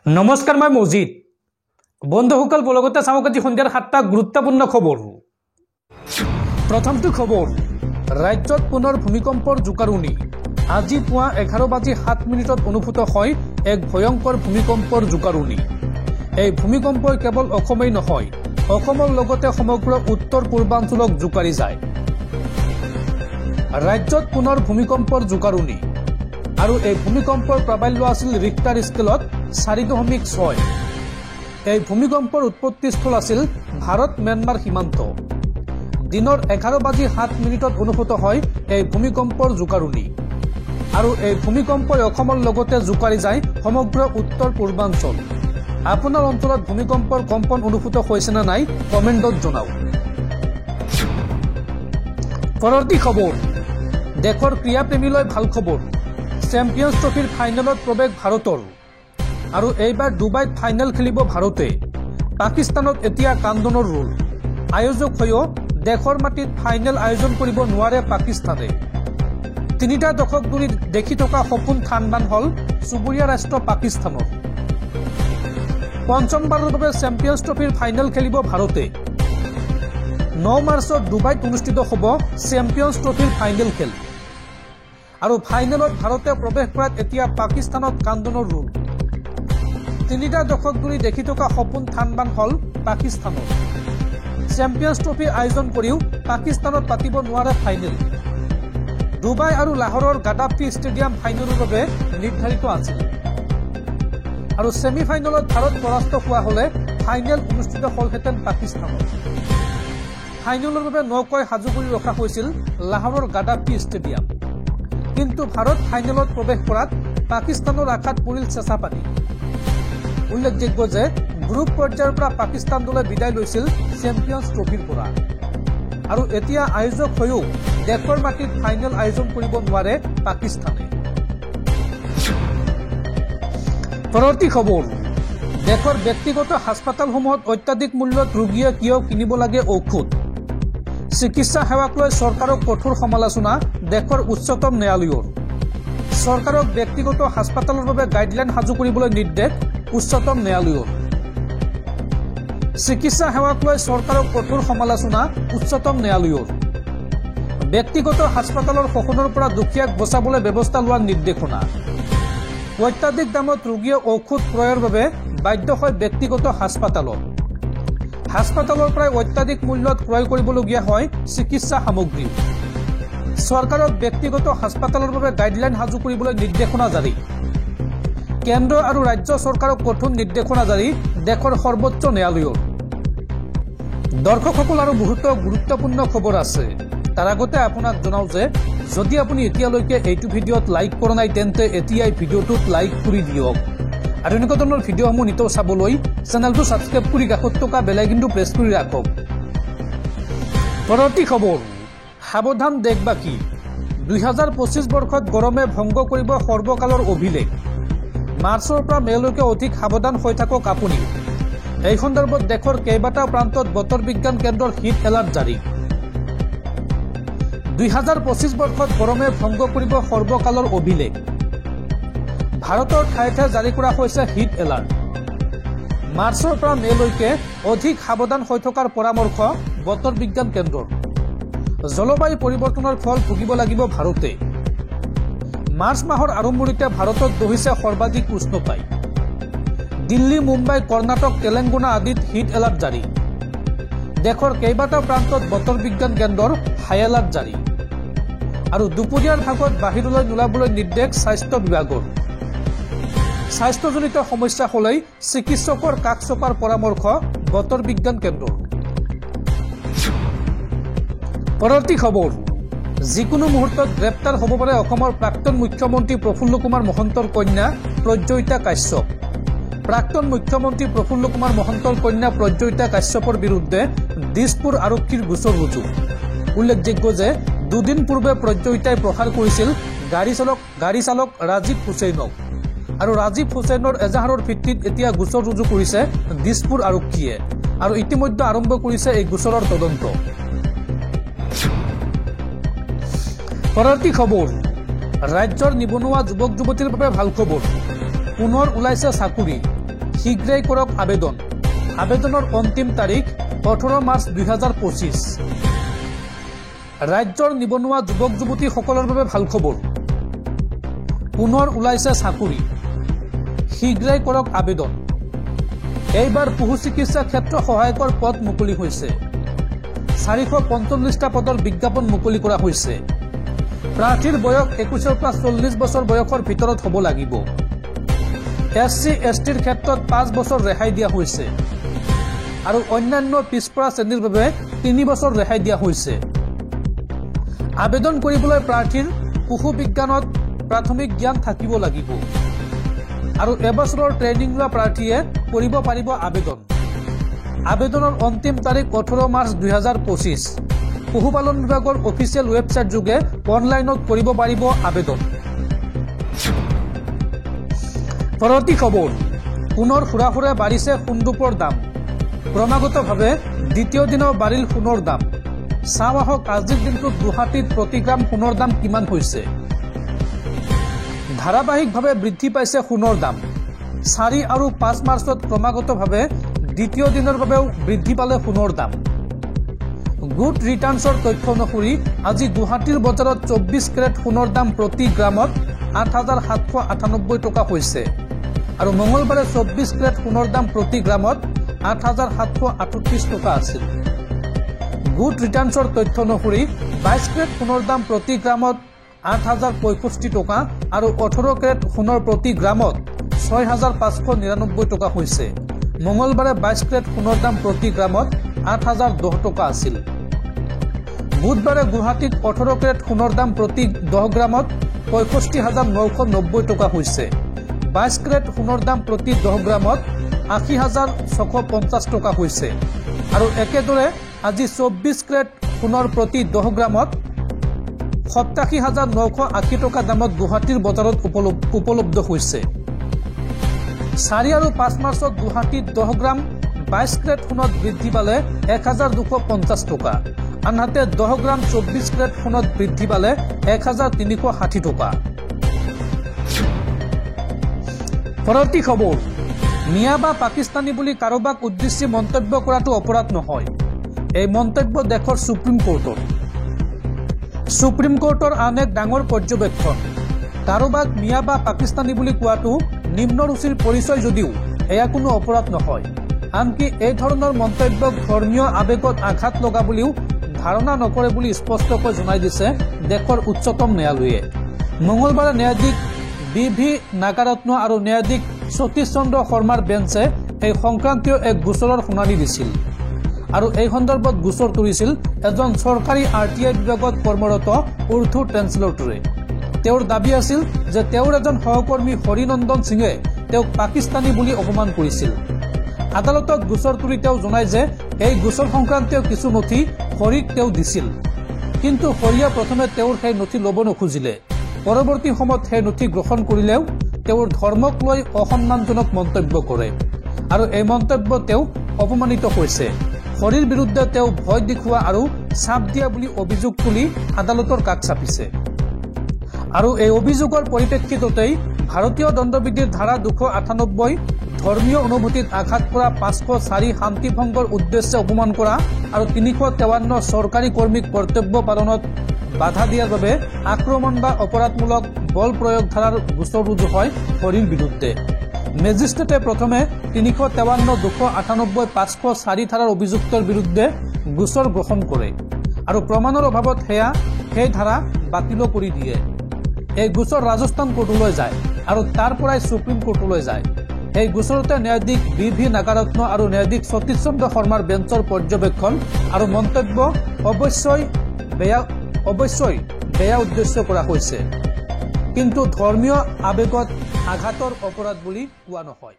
নমস্কাৰ, মই মজিদ। বন্ধুসকল, বলগতে চাওক আজি সন্ধিয়াৰ 7টা গুৰুত্বপূৰ্ণ খবৰ। প্ৰথমটো খবৰ, ৰাজ্যত পুনৰ ভূমিকম্পৰ জোকাৰণি। আজি পুৱা 11:07 অনুভূত হয় এক ভয়ংকৰ ভূমিকম্পৰ জোকাৰণি। এই ভূমিকম্পই কেৱল অসমেই নহয়, অসমৰ লগতে সমগ্ৰ উত্তৰ পূৰ্বাঞ্চলক জোকাৰি যায়। ৰাজ্যত পুনৰ ভূমিকম্পৰ জোকাৰণি আৰু এই ভূমিকম্পৰ প্ৰাবল্য আছিল ৰিক্টাৰ স্কেলত 4.6। এই ভূমিকম্পৰ উৎপত্তিস্থল আছিল ভাৰত ম্যানমাৰ সীমান্ত। দিনৰ 11:07 অনুভূত হয় এই ভূমিকম্পৰ জোকাৰণি আৰু এই ভূমিকম্পই অসমৰ লগতে জোকাৰি যায় সমগ্ৰ উত্তৰ পূৰ্বাঞ্চল। আপোনাৰ অঞ্চলত ভূমিকম্পৰ কম্পন অনুভূত হৈছে নে নাই কমেণ্টত জনাওক। পৰৱৰ্তী খবৰ, দেশৰ ক্ৰীড়াপ্ৰেমীলৈ ভাল খবৰ। চেম্পিয়ন্ছ ট্ৰফিৰ ফাইনেলত প্ৰৱেশ ভাৰতৰ আৰু এইবাৰ ডুবাইত ফাইনেল খেলিব ভাৰতে। পাকিস্তানত এতিয়া কান্দনৰ ৰোল। আয়োজক হৈও দেশৰ মাটিত ফাইনেল আয়োজন কৰিব নোৱাৰে পাকিস্তানে। 3টা দশক ধৰি দেখি থকা সপোন থান-বান হল চুবুৰীয়া ৰাষ্ট্ৰ পাকিস্তানৰ। পঞ্চমবাৰৰ বাবে চেম্পিয়ন্ছ ট্ৰফিৰ ফাইনেল খেলিব ভাৰতে। 9 মাৰ্চত ডুবাইত অনুষ্ঠিত হ'ব চেম্পিয়ন্ছ ট্ৰফিৰ ফাইনেল খেল আৰু ফাইনেলত ভাৰতে প্ৰৱেশ কৰাত এতিয়া পাকিস্তানত কান্দনৰ ৰোল। 3টা দশক ধৰি দেখি থকা সপোন থান-বান হল পাকিস্তানৰ। চেম্পিয়ন্ছ ট্ৰফি আয়োজন কৰিও পাকিস্তানত পাতিব নোৱাৰে ফাইনেল। ডুবাই আৰু লাহোৰৰ গাদ্দাফি ষ্টেডিয়াম ফাইনেলৰ বাবে নিৰ্ধাৰিত আছিল আৰু ছেমি ফাইনেলত ভাৰত পৰাস্ত হোৱা হলে ফাইনেল অনুষ্ঠিত হলহেঁতেন পাকিস্তানত। ফাইনেলৰ বাবে নকৈ সাজু কৰি ৰখা হৈছিল লাহোৰৰ গাদ্দাফি ষ্টেডিয়াম। কিন্তু ভাৰত ফাইনেলত প্ৰৱেশ কৰাত পাকিস্তানৰ আশাত পৰিল চেঁচা পানী। উল্লেখযোগ্য যে গ্ৰুপ পৰ্যায়ৰ পৰা পাকিস্তান দলে বিদায় লৈছিল চেম্পিয়ন্ছ ট্ৰফিৰ পৰা আৰু এতিয়া আয়োজক হৈও দেশৰ মাটিত ফাইনেল আয়োজন কৰিব নোৱাৰে পাকিস্তানে। পৰৱৰ্তী খবৰ, দেশৰ ব্যক্তিগত হাস্পতালসমূহত অত্যাধিক মূল্যত ৰোগীয়ে কিয় কিনিব লাগে ঔষধ। চিকিৎসা সেৱাক লৈ চৰকাৰক কঠোৰ সমালোচনা দেশৰ উচ্চতম ন্যায়ালয়ৰ। চৰকাৰক ব্যক্তিগত হাস্পতালৰ বাবে গাইডলাইন সাজু কৰিবলৈ নিৰ্দেশ উচ্চতম ন্যায়ালয়ৰ। চিকিৎসা সেৱাক লৈ চৰকাৰক কঠোৰ সমালোচনা উচ্চতম ন্যায়ালয়ৰ। ব্যক্তিগত হাস্পতালৰ শোষণৰ পৰা দুখীয়াক বচাবলৈ ব্যৱস্থা লোৱাৰ নিৰ্দেশনা। অত্যাধিক দামত ৰোগীয়ে ঔষধ ক্ৰয়ৰ বাবে বাধ্য হয় ব্যক্তিগত হাস্পতালত। হাস্পতালৰ পৰাই অত্যাধিক মূল্যত ক্ৰয় কৰিবলগীয়া হয় চিকিৎসা সামগ্ৰী। চৰকাৰক ব্যক্তিগত হাস্পতালৰ বাবে গাইডলাইন সাজু কৰিবলৈ নিৰ্দেশনা জাৰি। কেন্দ্ৰ আৰু ৰাজ্য চৰকাৰক কঠোৰ নিৰ্দেশনা জাৰি দেশৰ সৰ্বোচ্চ ন্যায়ালয়ৰ। দৰ্শকসকল, আৰু বহুতো গুৰুত্বপূৰ্ণ খবৰ আছে। তাৰ আগতে আপোনাক জনাওঁ যে যদি আপুনি এতিয়ালৈকে এইটো ভিডিঅ'ত লাইক কৰা নাই তেন্তে এতিয়াই ভিডিঅ'টোত লাইক কৰি দিয়ক আৰু এনেকুৱা ধৰণৰ ভিডিঅ'সমূহ নিতৌ চাবলৈ চেনেলটো ছাবস্ক্ৰাইব কৰি কাষত থকা বেল আইকনটো প্ৰেছ কৰি ৰাখক। পৰৱৰ্তী খবৰ, সাৱধান দেশবাসী। 2025 বৰ্ষত গৰমে ভংগ কৰিব সৰ্বকালৰ অভিলেখ। মাৰ্চৰ পৰা মেলৈকে অধিক সাৱধান হৈ থাকক আপুনি। এই সন্দৰ্ভত দেশৰ কেইবাটাও প্ৰান্তত বতৰ বিজ্ঞান কেন্দ্ৰৰ হিট এলাৰ্ট জাৰি। 2025 বৰ্ষত গৰমে ভংগ কৰিব সৰ্বকালৰ অভিলেখ। ভাৰতৰ ঠায়ে ঠায়ে জাৰি কৰা হৈছে হিট এলাৰ্ট। মাৰ্চৰ পৰা মেলৈকে অধিক সাৱধান হৈ থকাৰ পৰামৰ্শ বতৰ বিজ্ঞান কেন্দ্ৰৰ। জলবায়ু পৰিৱৰ্তনৰ ফল ভুগিব লাগিব ভাৰতে। মাৰ্চ মাহৰ আৰম্ভণিতে ভাৰতত বহিছে সৰ্বাধিক উষ্ণতাই। দিল্লী, মুম্বাই, কৰ্ণাটক, তেলেংগানা আদিত হিট এলাৰ্ট জাৰি। দেশৰ কেইবাটাও প্ৰান্তত বতৰ বিজ্ঞান কেন্দ্ৰৰ হাই এলাৰ্ট জাৰি আৰু দুপৰীয়াৰ ভাগত বাহিৰলৈ নোলাবলৈ নিৰ্দেশ স্বাস্থ্য বিভাগৰ। স্বাস্থ্যজনিত সমস্যা হলেই চিকিৎসকৰ কাষ চপাৰ পৰামৰ্শ বতৰ বিজ্ঞান কেন্দ্ৰৰ। পৰৱৰ্তী খবৰ, যিকোনো মুহূৰ্তত গ্ৰেপ্তাৰ হ'ব পাৰে অসমৰ প্ৰাক্তন মুখ্যমন্ত্ৰী প্ৰফুল্ল কুমাৰ মহন্তৰ কন্যা প্ৰজ্যোতিতা কাশ্যপ। প্ৰাক্তন মুখ্যমন্ত্ৰী প্ৰফুল্ল কুমাৰ মহন্তৰ কন্যা প্ৰজ্যোতিতা কাশ্যপৰ বিৰুদ্ধে দিছপুৰ আৰক্ষীৰ গোচৰ ৰুজু। উল্লেখযোগ্য যে দুদিন পূৰ্বে প্ৰজ্যোতিতাই প্ৰসাৰ কৰিছিল গাড়ী চালক ৰাজীৱ হুছেইনক আৰু ৰাজীৱ হুছেইনৰ এজাহাৰৰ ভিত্তিত এতিয়া গোচৰ ৰুজু কৰিছে দিছপুৰ আৰক্ষীয়ে আৰু ইতিমধ্যে আৰম্ভ কৰিছে এই গোচৰৰ তদন্ত। পৰৱৰ্তী খবৰ, ৰাজ্যৰ নিবনুৱা যুৱক যুৱতীৰ বাবে ভাল খবৰ। পুনৰ ওলাইছে চাকৰি। শীঘ্ৰেই কৰক আবেদন। আবেদনৰ অন্তিম তাৰিখ 18 মাৰ্চ 2025। ৰাজ্যৰ নিবনুৱা যুৱক যুৱতীসকলৰ বাবে ভাল খবৰ। পুনৰ ওলাইছে চাকৰি, শীঘ্ৰেই কৰক আবেদন। এইবাৰ পশু চিকিৎসা ক্ষেত্ৰ সহায়কৰ পদ মুকলি হৈছে। 445টা পদৰ বিজ্ঞাপন মুকলি কৰা হৈছে। প্ৰাৰ্থীৰ বয়স 21 পৰা 40 বছৰ বয়সৰ ভিতৰত হ'ব লাগিব। SC STৰ ক্ষেত্ৰত 5 বছৰ ৰেহাই দিয়া হৈছে আৰু অন্যান্য পিছপৰা শ্ৰেণীৰ বাবে 3 বছৰ ৰেহাই দিয়া হৈছে। আবেদন কৰিবলৈ প্ৰাৰ্থীৰ পশু বিজ্ঞানত প্ৰাথমিক জ্ঞান থাকিব লাগিব আৰু এবছৰৰ ট্ৰেইনিং লোৱা প্ৰাৰ্থীয়ে কৰিব পাৰিব আবেদন। আবেদনৰ অন্তিম তাৰিখ 18 মাৰ্চ 2025। পশুপালন বিভাগৰ অফিচিয়েল ৱেবছাইট যোগে অনলাইনত কৰিব পাৰিব আবেদন। পৰৱৰ্তী খবৰ, পুনৰ সুৰা বাঢ়িছে সোণৰূপৰ দাম। ক্ৰমাগতভাৱে দ্বিতীয় দিনাও বাঢ়িল সোণৰ দাম। চাওঁ আহক আজিৰ দিনটোত গুৱাহাটীত প্ৰতি গ্ৰাম সোণৰ দাম কিমান হৈছে। ধাৰাবাহিকভাৱে বৃদ্ধি পাইছে সোণৰ দাম। 4 আৰু 5 মাৰ্চত ক্ৰমাগতভাৱে দ্বিতীয় দিনৰ বাবেও বৃদ্ধি পালে সোণৰ দাম। গুড ৰিটাৰ্ণছৰ তথ্য অনুসৰি আজি গুৱাহাটীৰ বজাৰত 24 কেৰেট সোণৰ দাম প্ৰতি গ্ৰামত 8,798 টকা হৈছে আৰু মঙলবাৰে 24 কেৰেট সোণৰ দাম প্ৰতি গ্ৰামত 8,738 টকা আছিল। গুড ৰিটাৰ্ণছৰ তথ্য অনুসৰি 22 কেৰেট সোণৰ দাম প্ৰতি গ্ৰামত 8,065 টকা আৰু 18 কেৰেট সোণৰ প্ৰতি গ্ৰামত 6,599 টকা হৈছে। মঙলবাৰে 22 কেৰেট সোণৰ দাম প্ৰতি গ্ৰামত 8,010 টকা আছিল। বুধবাৰে গুৱাহাটীত 18 কেৰেট সোণৰ দাম প্ৰতি 10 গ্ৰামত 65,990 টকা হৈছে। 22 কেৰেট সোণৰ দাম প্ৰতি 10 গ্ৰামত 80,650 টকা হৈছে আৰু একেদৰে আজি 24 কেৰেট সোণৰ প্ৰতি 10 গ্ৰামত 87,980 টকা দামত গুৱাহাটীৰ বজাৰত উপলব্ধ হৈছে। 4 আৰু 5 মাৰ্চত গুৱাহাটীত 10 গ্ৰাম 22 কেৰেট সোণত বৃদ্ধি পালে 1,250 টকা, আনহাতে 10 গ্ৰাম 24 কেৰেট সোণত বৃদ্ধি পালে 1,360 টকা। পৰৱৰ্তী খবৰ, মিয়া বা পাকিস্তানী বুলি কাৰোবাক উদ্দেশ্যি মন্তব্য কৰাটো অপৰাধ নহয়। এই মন্তব্য দেশৰ সুপ্ৰিম কোৰ্টৰ। সুপ্ৰিম কোৰ্টৰ আন এক ডাঙৰ পৰ্যবেক্ষণ। কাৰোবাক মিয়া বা পাকিস্তানী বুলি কোৱাটো নিম্ন ৰুচিৰ পৰিচয় যদিও এয়া কোনো অপৰাধ নহয়। আনকি এই ধৰণৰ মন্তব্যক ধৰ্মীয় আৱেগত আঘাত লগা বুলিও ধাৰণা নকৰে বুলি স্পষ্টকৈ জনাই দিছে দেশৰ উচ্চতম ন্যায়ালয়ে। মঙলবাৰে ন্যায়াধীশ BV নাগাৰত্ন আৰু ন্যায়াধীশ সতীশ চন্দ্ৰ শৰ্মাৰ বেঞ্চে এই সংক্ৰান্তীয় এক গোচৰৰ শুনানি দিছিল আৰু এই সন্দৰ্ভত গোচৰ তৰিছিল এজন চৰকাৰী RTI বিভাগত কৰ্মৰত উৰ্দু ট্ৰেন্সলেটৰে। তেওঁৰ দাবী আছিল যে তেওঁৰ এজন সহকৰ্মী হৰিনন্দন সিঙে তেওঁক পাকিস্তানী বুলি অপমান কৰিছিল। আদালতত গোচৰ তুলি তেওঁ জনায় যে এই গোচৰ সংক্ৰান্তীয় কিছু নথি হৰিক তেওঁ দিছিল, কিন্তু হৰিয়ে প্ৰথমে তেওঁৰ সেই নথি ল'ব নোখোজিলে। পৰৱৰ্তী সময়ত সেই নথি গ্ৰহণ কৰিলেও তেওঁৰ ধৰ্মক লৈ অসন্মানজনক মন্তব্য কৰে আৰু এই মন্তব্য তেওঁ অপমানিত হৈছে। হৰিৰ বিৰুদ্ধে তেওঁ ভয় দেখুওৱা আৰু চাপ দিয়া বুলি অভিযোগ তুলি আদালতৰ কাষ চাপিছে আৰু এই অভিযোগৰ পৰিপ্ৰেক্ষিততেই ভাৰতীয় দণ্ডবিধিৰ ধাৰা 298 ধৰ্মীয় অনুভূতিত আঘাত কৰা, 504 শান্তি ভংগৰ উদ্দেশ্যে অপমান কৰা আৰু 353 চৰকাৰী কৰ্মীক কৰ্তব্য পালনত বাধা দিয়াৰ বাবে আক্ৰমণ বা অপৰাধমূলক বল প্ৰয়োগ ধাৰাৰ গোচৰ ৰুজু হয় হৰিৰ বিৰুদ্ধে। মেজিষ্ট্ৰেটে প্ৰথমে 353, 298, 504 ধাৰাৰ অভিযুক্তৰ বিৰুদ্ধে গোচৰ গ্ৰহণ কৰে আৰু প্ৰমাণৰ অভাৱত সেই ধাৰা বাতিল কৰি দিয়ে। এই গোচৰ ৰাজস্থান কোৰ্টলৈ যায় আৰু তাৰ পৰাই সুপ্ৰিম কোৰ্টলৈ যায়। এই গোচৰতে ন্যায়াধীশ BV নাগাৰত্ন আৰু ন্যায়াধীশ সতীশ চন্দ্ৰ শৰ্মাৰ বেঞ্চৰ পৰ্যবেক্ষণ আৰু মন্তব্য অৱশ্যই বেয়া উদ্দেশ্য কৰা হৈছে, কিন্তু ধৰ্মীয় আৱেগত আঘাতৰ অপৰাধ বুলি কোৱা নহয়।